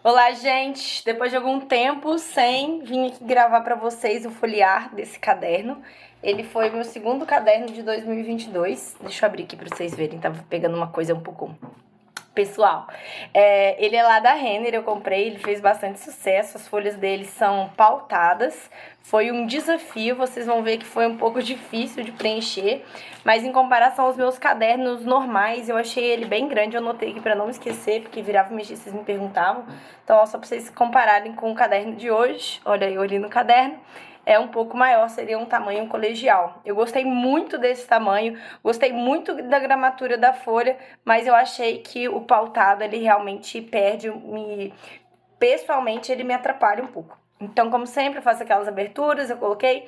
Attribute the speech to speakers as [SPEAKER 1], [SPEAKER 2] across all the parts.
[SPEAKER 1] Olá, gente! Depois de algum tempo sem vir aqui gravar para vocês o folhear desse caderno. Ele foi meu segundo caderno de 2022. Deixa eu abrir aqui para vocês verem, tava pegando uma coisa um pouco pessoal. Ele é lá da Renner, eu comprei, ele fez bastante sucesso, as folhas dele são pautadas. Foi um desafio, vocês vão ver que foi um pouco difícil de preencher, mas em comparação aos meus cadernos normais, eu achei ele bem grande. Eu anotei aqui para não esquecer, porque virava e mexia, vocês me perguntavam. Então, ó, só para vocês compararem com o caderno de hoje, olha eu ali no caderno, é um pouco maior, seria um tamanho colegial. Eu gostei muito desse tamanho, gostei muito da gramatura da folha, mas eu achei que o pautado, ele realmente perde, pessoalmente, ele me atrapalha um pouco. Então, como sempre, eu faço aquelas aberturas, eu coloquei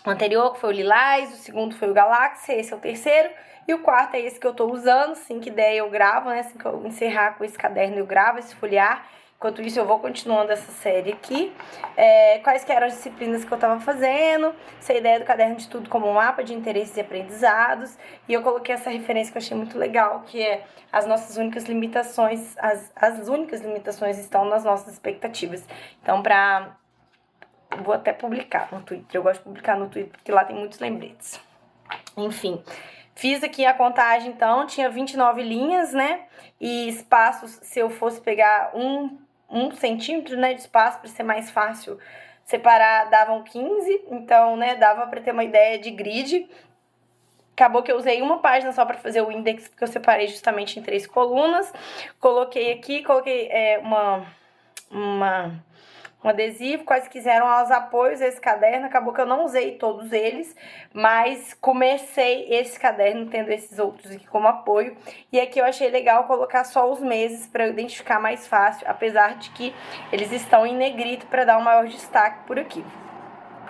[SPEAKER 1] o anterior, que foi o Lilás, o segundo foi o Galáxia, esse é o terceiro, e o quarto é esse que eu tô usando. Assim que der eu gravo, né? Assim que eu encerrar com esse caderno eu gravo esse folhear. Enquanto isso eu vou continuando essa série aqui. Quais que eram as disciplinas que eu tava fazendo, essa ideia do caderno de estudo como um mapa de interesses e aprendizados. E eu coloquei essa referência que eu achei muito legal, que é as nossas únicas limitações, as únicas limitações estão nas nossas expectativas. Então, vou até publicar no Twitter. Eu gosto de publicar no Twitter porque lá tem muitos lembretes. Enfim, fiz aqui a contagem, então, tinha 29 linhas, né? E espaços, se eu fosse pegar um centímetro, né, de espaço para ser mais fácil separar, davam 15. Então, né, dava para ter uma ideia de grid. Acabou que eu usei uma página só para fazer o index, porque eu separei justamente em 3 colunas. Coloquei aqui, um adesivo, quais quiseram os apoios desse caderno. Acabou que eu não usei todos eles, mas comecei esse caderno tendo esses outros aqui como apoio. E aqui eu achei legal colocar só os meses para eu identificar mais fácil, apesar de que eles estão em negrito para dar um maior destaque por aqui.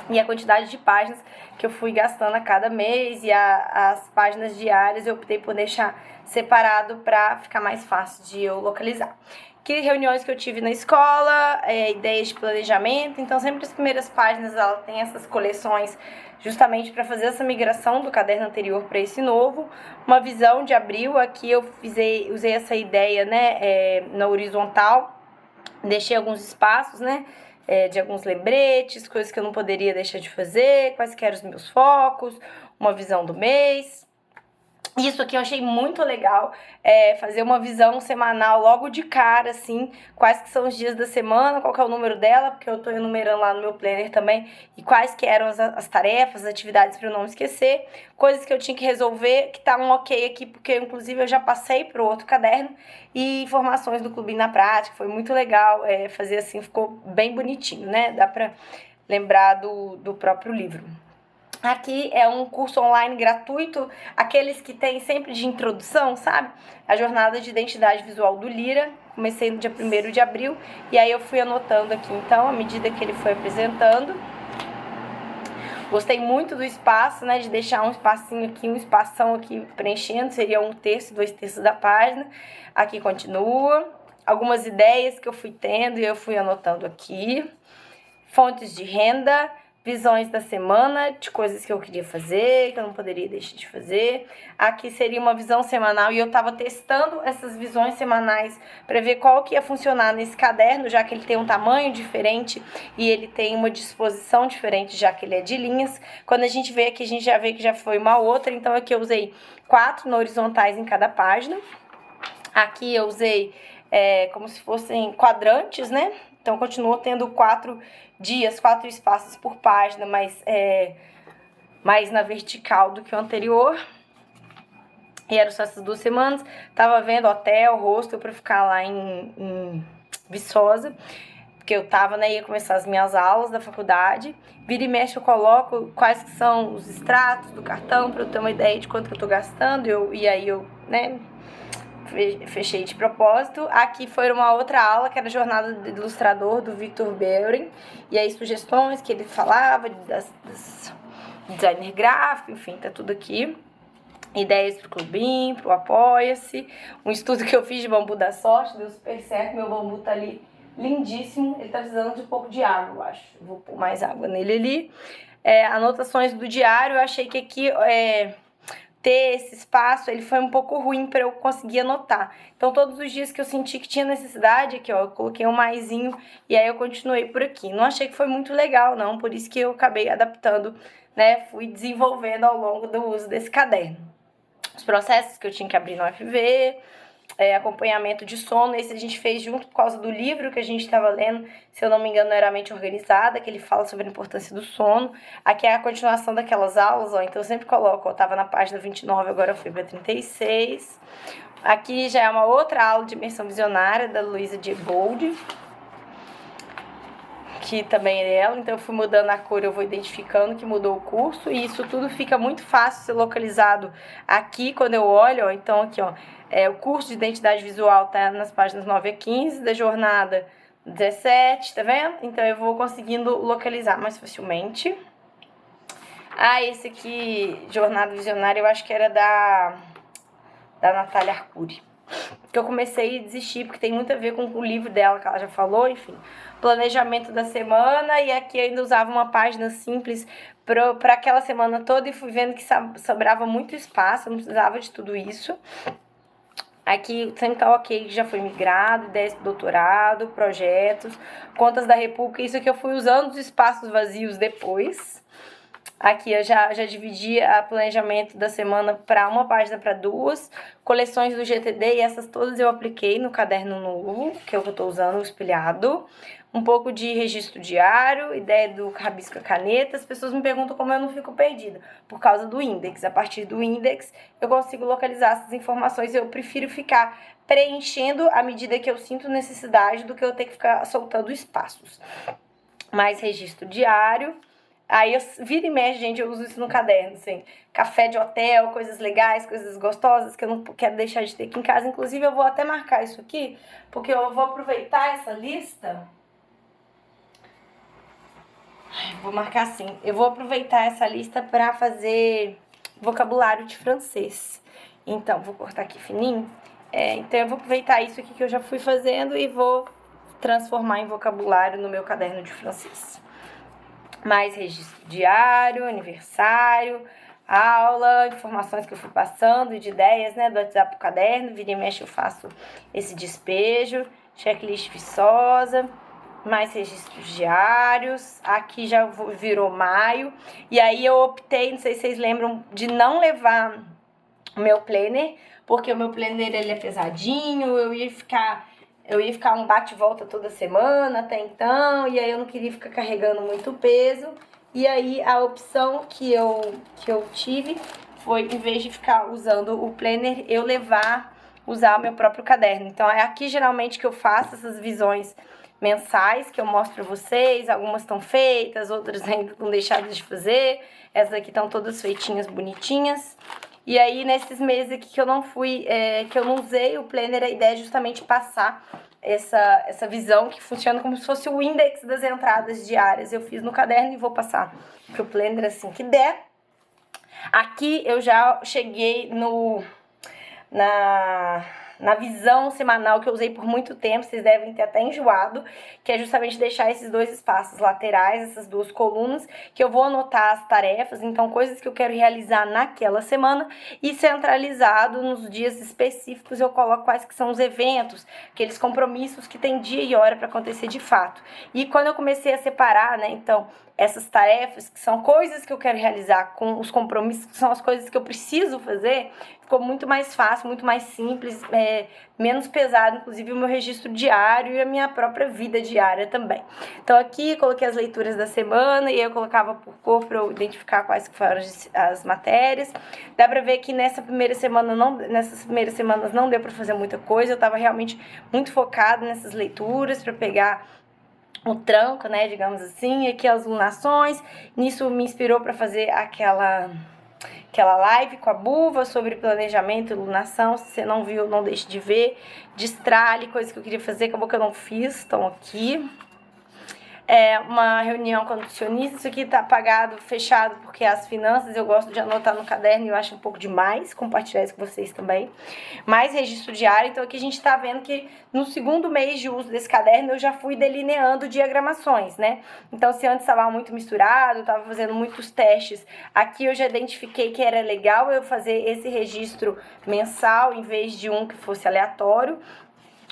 [SPEAKER 1] E a quantidade de páginas que eu fui gastando a cada mês e as páginas diárias eu optei por deixar separado para ficar mais fácil de eu localizar. Que reuniões que eu tive na escola, ideias de planejamento. Então, sempre as primeiras páginas ela tem essas coleções justamente para fazer essa migração do caderno anterior para esse novo. Uma visão de abril, aqui eu usei essa ideia, né, na horizontal, deixei alguns espaços, né, de alguns lembretes, coisas que eu não poderia deixar de fazer, quais que eram os meus focos, uma visão do mês. Isso aqui eu achei muito legal, fazer uma visão semanal logo de cara, assim, quais que são os dias da semana, qual que é o número dela, porque eu tô enumerando lá no meu planner também, e quais que eram as tarefas, as atividades para eu não esquecer, coisas que eu tinha que resolver, que tá um ok aqui, porque inclusive eu já passei pro outro caderno, e informações do Clubinho na Prática, foi muito legal fazer assim, ficou bem bonitinho, né, dá pra lembrar do próprio livro. Aqui é um curso online gratuito, aqueles que tem sempre de introdução, sabe? A jornada de identidade visual do Lira. Comecei no dia 1º de abril e aí eu fui anotando aqui, então, à medida que ele foi apresentando. Gostei muito do espaço, né? De deixar um espacinho aqui, um espação aqui preenchendo, seria 1/3, 2/3 da página. Aqui continua. Algumas ideias que eu fui tendo e eu fui anotando aqui. Fontes de renda, visões da semana, de coisas que eu queria fazer, que eu não poderia deixar de fazer. Aqui seria uma visão semanal e eu estava testando essas visões semanais para ver qual que ia funcionar nesse caderno, já que ele tem um tamanho diferente e ele tem uma disposição diferente, já que ele é de linhas. Quando a gente vê aqui, a gente já vê que já foi uma outra, então aqui eu usei 4 horizontais em cada página. Aqui eu usei como se fossem quadrantes, né? Então, continua tendo 4 dias, 4 espaços por página, mas mais na vertical do que o anterior. E eram só essas 2 semanas. Tava vendo hotel, hostel para ficar lá em Viçosa, porque eu tava, né, ia começar as minhas aulas da faculdade. Vira e mexe eu coloco quais que são os extratos do cartão para eu ter uma ideia de quanto que eu tô gastando. E aí eu, né, fechei de propósito. Aqui foi uma outra aula, que era a jornada do ilustrador, do Victor Beuren. E aí sugestões que ele falava, das designer gráfico, enfim, tá tudo aqui. Ideias pro Clubinho, pro Apoia-se. Um estudo que eu fiz de bambu da sorte, deu super certo. Meu bambu tá ali lindíssimo. Ele tá precisando de um pouco de água, eu acho. Vou pôr mais água nele ali. Anotações do diário, eu achei que aqui ter esse espaço, ele foi um pouco ruim para eu conseguir anotar. Então, todos os dias que eu senti que tinha necessidade, aqui, ó, eu coloquei um maisinho e aí eu continuei por aqui. Não achei que foi muito legal, não, por isso que eu acabei adaptando, né? Fui desenvolvendo ao longo do uso desse caderno. Os processos que eu tinha que abrir no FV, acompanhamento de sono, esse a gente fez junto por causa do livro que a gente estava lendo, se eu não me engano, era a Mente Organizada, que ele fala sobre a importância do sono. Aqui é a continuação daquelas aulas, ó, então eu sempre coloco, eu estava na página 29, agora eu fui para 36. Aqui já é uma outra aula de imersão visionária da Luísa J. Gold, que também é ela, então eu fui mudando a cor, eu vou identificando que mudou o curso, e isso tudo fica muito fácil ser localizado aqui, quando eu olho, ó, então aqui, ó, o curso de identidade visual tá nas páginas 9 a 15, da jornada 17, tá vendo? Então eu vou conseguindo localizar mais facilmente. Esse aqui, Jornada Visionária, eu acho que era da Natália Arcuri, que eu comecei a desistir, porque tem muito a ver com o livro dela, que ela já falou, enfim. Planejamento da semana, e aqui eu ainda usava uma página simples para aquela semana toda, e fui vendo que sobrava muito espaço, eu não precisava de tudo isso. Aqui sempre tá ok, já foi migrado, ideias de doutorado, projetos, contas da República, isso aqui eu fui usando os espaços vazios depois. Aqui eu já dividi o planejamento da semana para uma página para duas, coleções do GTD, e essas todas eu apliquei no caderno novo, que eu estou usando, o espelhado. Um pouco de registro diário, ideia do rabisco a caneta. As pessoas me perguntam como eu não fico perdida, por causa do index. A partir do index eu consigo localizar essas informações, eu prefiro ficar preenchendo à medida que eu sinto necessidade do que eu ter que ficar soltando espaços. Mais registro diário. Aí eu vira e mexe, gente, eu uso isso no caderno, assim, café de hotel, coisas legais, coisas gostosas que eu não quero deixar de ter aqui em casa. Inclusive eu vou até marcar isso aqui, porque eu vou aproveitar essa lista. Vou marcar assim, eu vou aproveitar essa lista para fazer vocabulário de francês. Então, vou cortar aqui fininho. Então eu vou aproveitar isso aqui que eu já fui fazendo e vou transformar em vocabulário no meu caderno de francês. Mais registro diário, aniversário, aula, informações que eu fui passando de ideias, né, do WhatsApp pro caderno. Vira e mexe eu faço esse despejo, checklist viçosa, mais registros diários. Aqui já virou maio, e aí eu optei, não sei se vocês lembram, de não levar o meu planner, porque o meu planner ele é pesadinho, eu ia ficar um bate-volta toda semana até então, e aí eu não queria ficar carregando muito peso. E aí a opção que eu tive foi, em vez de ficar usando o planner, eu usar o meu próprio caderno. Então é aqui geralmente que eu faço essas visões mensais que eu mostro pra vocês. Algumas estão feitas, outras ainda estão deixadas de fazer. Essas aqui estão todas feitinhas, bonitinhas. E aí, nesses meses aqui que eu não que eu não usei o planner, a ideia é justamente passar essa visão que funciona como se fosse o index das entradas diárias. Eu fiz no caderno e vou passar pro planner assim que der. Aqui eu já cheguei na visão semanal que eu usei por muito tempo, vocês devem ter até enjoado, que é justamente deixar esses dois espaços laterais, essas duas colunas, que eu vou anotar as tarefas, então coisas que eu quero realizar naquela semana, e centralizado nos dias específicos eu coloco quais que são os eventos, aqueles compromissos que tem dia e hora para acontecer de fato. E quando eu comecei a separar, né, então, essas tarefas, que são coisas que eu quero realizar, com os compromissos, que são as coisas que eu preciso fazer, ficou muito mais fácil, muito mais simples, menos pesado, inclusive o meu registro diário e a minha própria vida diária também. Então aqui coloquei as leituras da semana, e aí eu colocava por cor para eu identificar quais foram as matérias. Dá pra ver que nessas primeiras semanas não deu pra fazer muita coisa, eu tava realmente muito focada nessas leituras para pegar o tranco, né, digamos assim, e aqui as lunações. Nisso me inspirou para fazer aquela live com a Buva sobre planejamento e lunação. Se você não viu, não deixe de ver. Destralhe, coisa que eu queria fazer, acabou que eu não fiz, estão aqui. uma reunião com a nutricionista. Isso aqui tá apagado, fechado, porque as finanças eu gosto de anotar no caderno e eu acho um pouco demais compartilhar isso com vocês também. Mais registro diário. Então aqui a gente tá vendo que no segundo mês de uso desse caderno eu já fui delineando diagramações, né? Então se antes estava muito misturado, estava fazendo muitos testes, aqui eu já identifiquei que era legal eu fazer esse registro mensal em vez de um que fosse aleatório.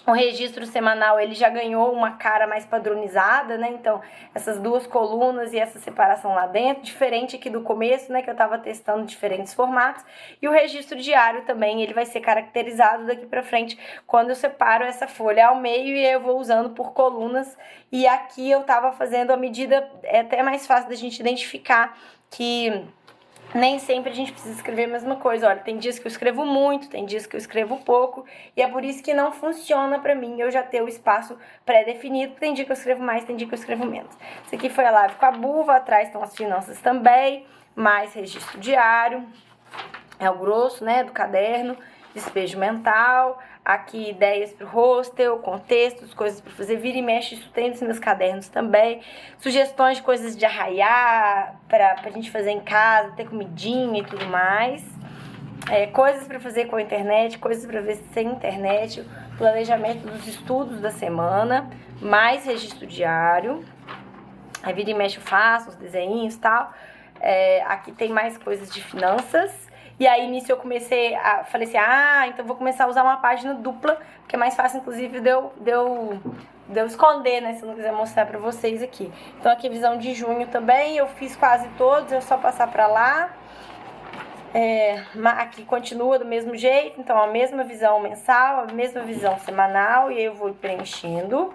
[SPEAKER 1] O registro semanal, ele já ganhou uma cara mais padronizada, né? Então, essas duas colunas e essa separação lá dentro, diferente aqui do começo, né? Que eu tava testando diferentes formatos. E o registro diário também, ele vai ser caracterizado daqui pra frente quando eu separo essa folha ao meio e eu vou usando por colunas. E aqui eu tava fazendo a medida, é até mais fácil da gente identificar que nem sempre a gente precisa escrever a mesma coisa. Olha, tem dias que eu escrevo muito, tem dias que eu escrevo pouco, e é por isso que não funciona pra mim eu já ter o espaço pré-definido. Tem dia que eu escrevo mais, tem dia que eu escrevo menos. Isso aqui foi a live com a Buva, atrás estão as finanças também, mais registro diário, é o grosso, né, do caderno, despejo mental, aqui ideias para o hostel, contextos, coisas para fazer, vira e mexe, isso tem nos meus cadernos também, sugestões de coisas de arraiar, pra gente fazer em casa, ter comidinha e tudo mais, coisas para fazer com a internet, coisas para ver sem internet, planejamento dos estudos da semana, mais registro diário, aí vira e mexe eu faço os desenhinhos e tal, aqui tem mais coisas de finanças. E aí, nisso, eu falei assim, então vou começar a usar uma página dupla, porque é mais fácil, inclusive, de eu esconder, né, se eu não quiser mostrar pra vocês aqui. Então, aqui, visão de junho também, eu fiz quase todos, é só passar pra lá. Aqui continua do mesmo jeito, então, a mesma visão mensal, a mesma visão semanal, e aí eu vou preenchendo.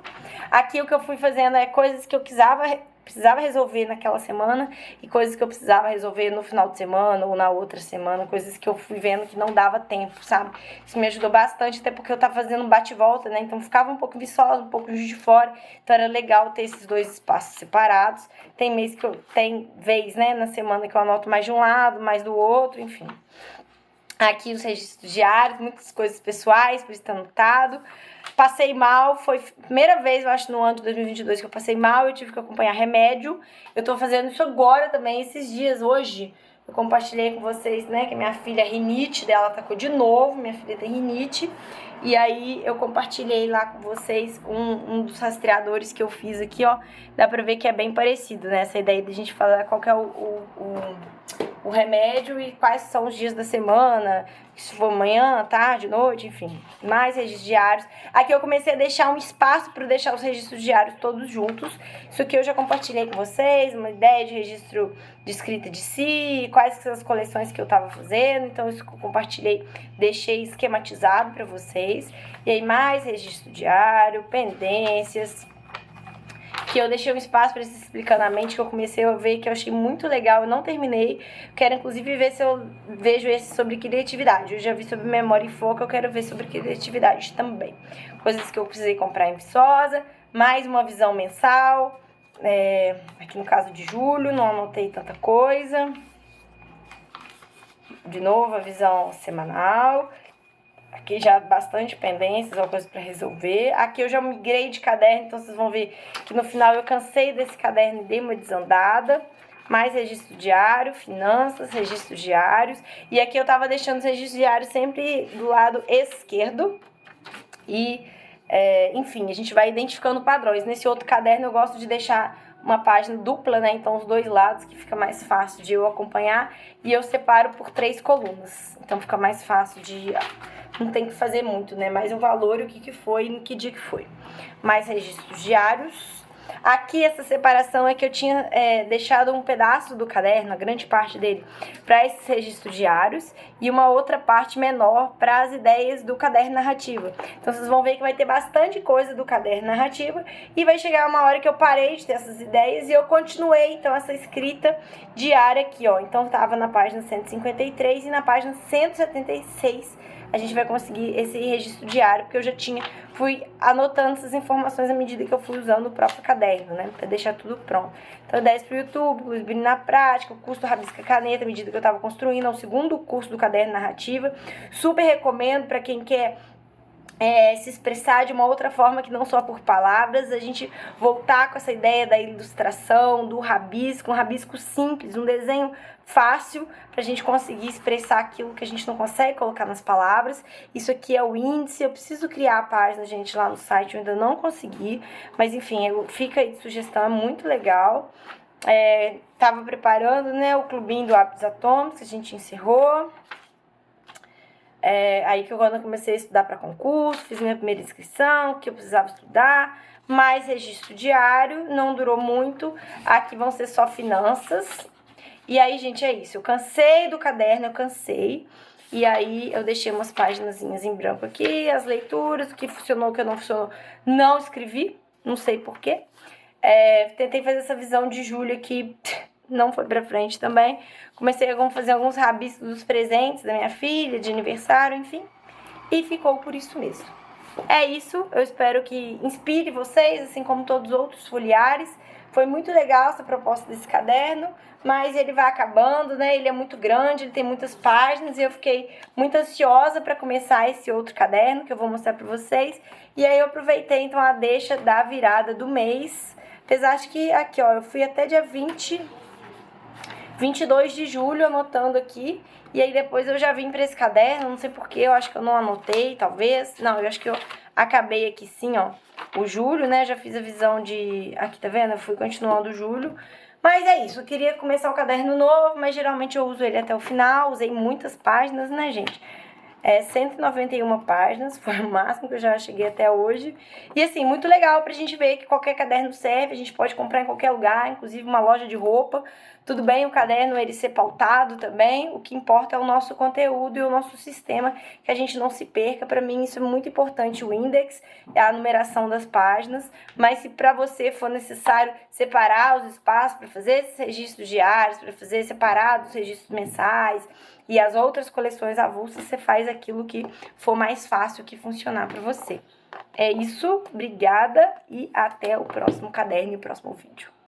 [SPEAKER 1] Aqui, o que eu fui fazendo é coisas que eu precisava resolver naquela semana e coisas que eu precisava resolver no final de semana ou na outra semana, coisas que eu fui vendo que não dava tempo, sabe? Isso me ajudou bastante, até porque eu tava fazendo um bate-volta, né? Então ficava um pouco Viçosa, um pouco Juiz de Fora, então era legal ter esses dois espaços separados. Tem vez, né, na semana que eu anoto mais de um lado, mais do outro, enfim. Aqui os registros diários, muitas coisas pessoais, por isso tá anotado. Passei mal, foi a primeira vez, eu acho, no ano de 2022 que eu passei mal, eu tive que acompanhar remédio. Eu tô fazendo isso agora também, esses dias, hoje. Eu compartilhei com vocês, né, que minha filha, a rinite dela atacou de novo, minha filha tem rinite. E aí eu compartilhei lá com vocês um dos rastreadores que eu fiz aqui, ó. Dá pra ver que é bem parecido, né, essa ideia de a gente falar qual que é o remédio e quais são os dias da semana, se for manhã, tarde, noite, enfim, mais registros diários. Aqui eu comecei a deixar um espaço para deixar os registros diários todos juntos. Isso aqui eu já compartilhei com vocês, uma ideia de registro de escrita de si, quais são as coleções que eu estava fazendo. Então isso que eu compartilhei, deixei esquematizado para vocês. E aí mais registro diário, pendências, que eu deixei um espaço para se explicar na mente, que eu comecei a ver, que eu achei muito legal, eu não terminei. Quero, inclusive, ver se eu vejo esse sobre criatividade. Eu já vi sobre memória e foco, eu quero ver sobre criatividade também. Coisas que eu precisei comprar em Viçosa, mais uma visão mensal, aqui no caso de julho, não anotei tanta coisa. De novo, a visão semanal. Aqui já bastante pendências, alguma coisa para resolver. Aqui eu já migrei de caderno, então vocês vão ver que no final eu cansei desse caderno e dei uma desandada. Mais registro diário, finanças, registros diários. E aqui eu tava deixando os registros diários sempre do lado esquerdo. E, enfim, a gente vai identificando padrões. Nesse outro caderno eu gosto de deixar uma página dupla, né? Então os dois lados, que fica mais fácil de eu acompanhar. E eu separo por 3 colunas. Então fica mais fácil de... Não tem que fazer muito, né? Mais o valor e o que foi e no que dia que foi. Mais registros diários. Aqui essa separação é que eu tinha deixado um pedaço do caderno, a grande parte dele, para esses registros diários e uma outra parte menor para as ideias do caderno narrativa. Então vocês vão ver que vai ter bastante coisa do caderno narrativa e vai chegar uma hora que eu parei de ter essas ideias e eu continuei então essa escrita diária aqui, ó. Então tava na página 153 e na página 176 a gente vai conseguir esse registro diário, porque eu já fui anotando essas informações à medida que eu fui usando o próprio caderno, né, para deixar tudo pronto. Então, ideias pro YouTube, Luiz na prática, o curso do Rabisca Caneta, à medida que eu tava construindo, é o segundo curso do caderno narrativa. Super recomendo para quem quer se expressar de uma outra forma que não só por palavras, a gente voltar com essa ideia da ilustração, do rabisco, um rabisco simples, um desenho fácil pra gente conseguir expressar aquilo que a gente não consegue colocar nas palavras. Isso aqui é o índice, eu preciso criar a página, gente, lá no site, eu ainda não consegui, mas enfim, fica aí de sugestão, é muito legal. Tava preparando, né, o clubinho do Hábitos Atômicos, que a gente encerrou. Aí que quando eu comecei a estudar para concurso, fiz minha primeira inscrição, que eu precisava estudar, mais registro diário, não durou muito. Aqui vão ser só finanças. E aí, gente, é isso. Eu cansei do caderno, eu cansei. E aí eu deixei umas paginazinhas em branco aqui, as leituras, o que funcionou, o que não funcionou. Não escrevi, não sei porquê. Tentei fazer essa visão de julho aqui, não foi pra frente também. Comecei a fazer alguns rabiscos dos presentes da minha filha, de aniversário, enfim. E ficou por isso mesmo. É isso, eu espero que inspire vocês, assim como todos os outros foliares. Foi muito legal essa proposta desse caderno, mas ele vai acabando, né? Ele é muito grande, ele tem muitas páginas e eu fiquei muito ansiosa para começar esse outro caderno que eu vou mostrar para vocês. E aí eu aproveitei então a deixa da virada do mês. Apesar de que aqui, ó, eu fui até dia 22 de julho anotando aqui. E aí depois eu já vim para esse caderno, não sei porquê, eu acho que eu não anotei, talvez. Não, eu acho que eu acabei aqui sim, ó, o julho, né? Já fiz a visão de... Aqui, tá vendo? Eu fui continuando o julho. Mas é isso, eu queria começar o caderno novo, mas geralmente eu uso ele até o final. Usei muitas páginas, né, gente? 191 páginas, foi o máximo que eu já cheguei até hoje. E assim, muito legal pra gente ver que qualquer caderno serve, a gente pode comprar em qualquer lugar, inclusive uma loja de roupa. Tudo bem o caderno ele ser pautado também, o que importa é o nosso conteúdo e o nosso sistema, que a gente não se perca. Pra mim isso é muito importante, o index, a numeração das páginas. Mas se pra você for necessário separar os espaços para fazer esses registros diários, para fazer separados os registros mensais, e as outras coleções avulsas, você faz aquilo que for mais fácil, que funcionar para você. É isso, obrigada e até o próximo caderno e o próximo vídeo.